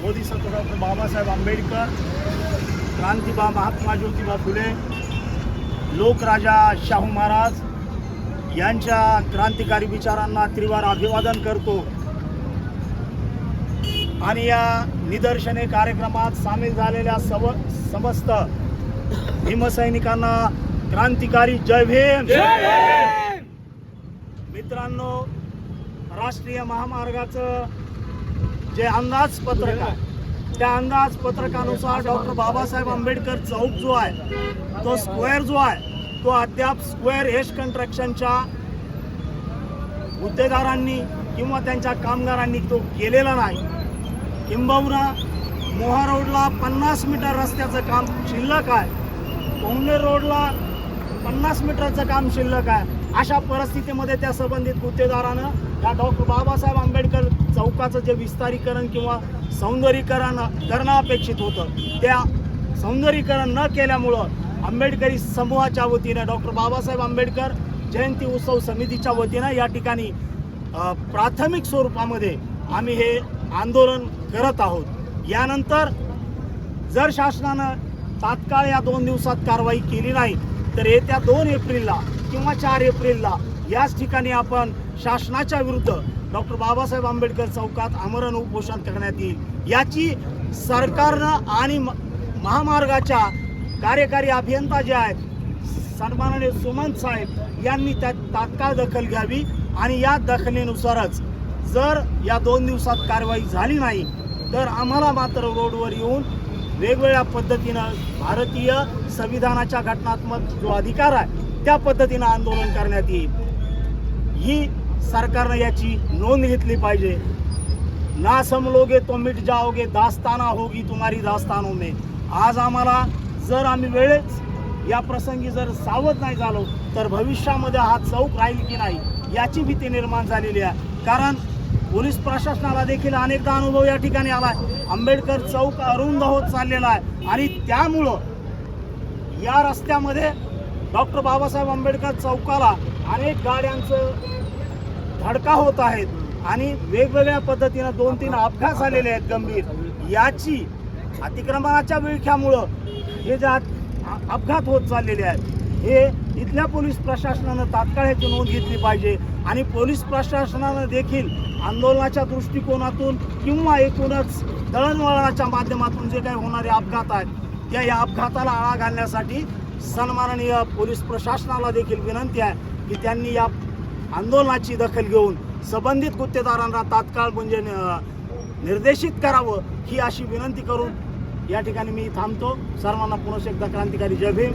Bodhisattva doctor Babasaheb Ambedkar, क्रांतिबा Mahatma Jyotiba Phule, लोकराजा Shahu Maharaj यांच्या क्रांतिकारी विचारांना त्रिवार अभिवादन करतो आणि या निदर्शने कार्यक्रमात सामील झालेल्या समस्त भीमसैनिकांना क्रांतिकारी जय भीम। मित्रांनो, राष्ट्रीय महामार्गाचं जे अंदाजपत्रक आहे त्या अंदाजपत्रकानुसार डॉक्टर बाबासाहेब आंबेडकर चौक जो आहे तो स्क्वेअर जो आहे तो अद्याप स्क्वेअर एश कन्स्ट्रक्शनच्या गुत्तेदारांनी किंवा त्यांच्या कामगारांनी तो केलेला नाही। किंबहुना मोहा रोडला 50 मीटर रस्त्याचं काम शिल्लक आहे, पोंगनेर रोडला 50 मीटरचं काम शिल्लक आहे। अशा परिस्थितीमध्ये त्या संबंधित गुत्तेदारानं या डॉक्टर बाबासाहेब आंबेडकर चौकाचं जे विस्तारीकरण किंवा सौंदर्यीकरण करणं अपेक्षित होतं त्या सौंदर्यीकरण न केल्यामुळं आंबेडकरी समूहाच्या वतीनं डॉक्टर बाबासाहेब आंबेडकर जयंती उत्सव समितीच्या वतीनं या ठिकाणी प्राथमिक स्वरूपामध्ये आम्ही हे आंदोलन करत आहोत। यानंतर जर शासनानं तात्काळ या 2 दिवसात कारवाई केली नाही तर येत्या 2 एप्रिलला किंवा 4 एप्रिलला याच ठिकाणी आपण शासनाच्या विरुद्ध डॉक्टर बाबासाहेब आंबेडकर चौकात आमरण उपोषण करण्यात येईल। याची सरकारनं आणि महामार्गाच्या कार्यकारी अभियंता जे आहेत सन्माननीय सुमंत साहेब यांनी त्यात तात्काळ दखल घ्यावी आणि या दखलीनुसारच जर या 2 दिवसात कारवाई झाली नाही तर आम्हाला मात्र रोडवर येऊन वेगवेगळ्या पद्धतीनं भारतीय संविधानाच्या घटनात्मक जो अधिकार आहे त्या पद्धतीनं आंदोलन करण्यात येईल। ही सरकारनं याची नोंद घेतली पाहिजे। ना समलोगे तो मिट जाओगे, दास्ताना होगी तुम्हारी दास्तानों में। आज आम्हाला जर आम्ही वेळेच या प्रसंगी जर सावध नाही झालो तर भविष्यामध्ये हा चौक राहील की नाही याची भीती निर्माण झालेली आहे। कारण पोलीस प्रशासनाला देखील अनेकदा अनुभव या ठिकाणी आला आहे। आंबेडकर चौक अरुंद होत चाललेला आहे आणि त्यामुळं या रस्त्यामध्ये डॉक्टर बाबासाहेब आंबेडकर चौकाला अनेक गाड्यांचं धडका होत आहेत आणि वेगवेगळ्या पद्धतीनं 2-3 अपघात झालेले आहेत गंभीर। याची अतिक्रमणाच्या विळख्यामुळं हे जे अपघात होत चाललेले आहेत हे इथल्या पोलीस प्रशासनानं तात्काळ ह्याची नोंद घेतली पाहिजे आणि पोलीस प्रशासनानं देखील आंदोलनाच्या दृष्टिकोनातून किंवा एकूणच दळणवळणाच्या माध्यमातून जे काही होणारे अपघात आहेत त्या या अपघाताला आळा घालण्यासाठी सन्माननीय पोलीस प्रशासनाला देखील विनंती आहे की त्यांनी या आंदोलनाची दखल घेऊन संबंधित गुत्तेदारांना तात्काळ म्हणजे निर्देशित करावं ही अशी विनंती करून या ठिकाणी मी थांबतो। सर्वांना पुन्हा एकदा क्रांतिकारी जय भीम।